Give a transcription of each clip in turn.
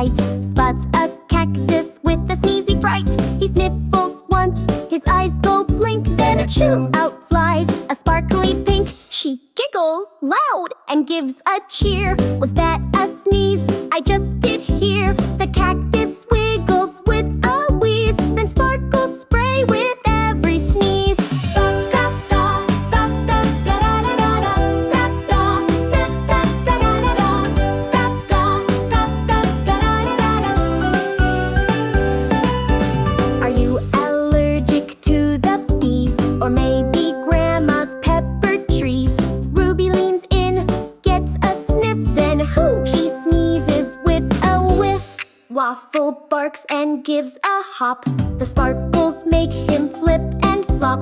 light. Spots a cactus with a sneezy fright. He sniffles once, his eyes go blink. Then achoo, out flies a sparkly pink. She giggles loud and gives a cheer. Was that a sneeze I just did hear? The cactus wiggles with a wheeze, then sparkles spray with every sneeze. Are you allergic to the bees? Or maybe grandma's pepper trees? Ruby leans in, gets a sniff, then whoo, she sneezes with a whiff. Waffle barks and gives a hop. The sparkles make him flip and flop.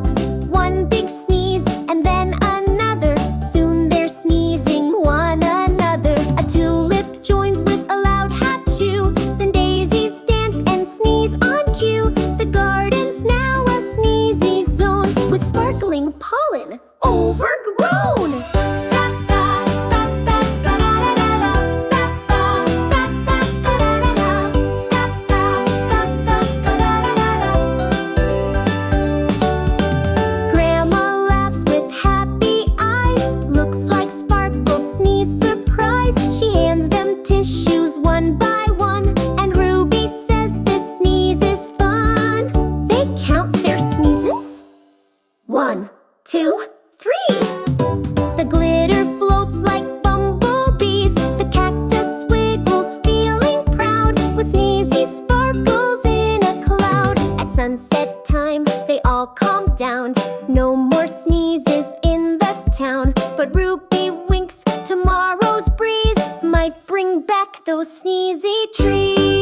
One big sneeze and then another. Soon they're sneezing one another. A tulip joins with a loud Achoo. Then daisies dance and sneeze on cue. The garden's now a sneezy zone, with sparkling pollen overgrown. Grandma laughs with happy eyes. Looks like Sparkle's sneeze surprise. She hands them tissues one by one, and Ruby says this sneeze is fun. They count their sneezes. 1, 2, 3. The glitter floats like bumblebees. The cactus wiggles, feeling proud, with sneezy sparkles in a cloud. At sunset time, they all calm down. No more sneezes in the town. But Ruby winks, tomorrow's breeze might bring back those sneezy trees.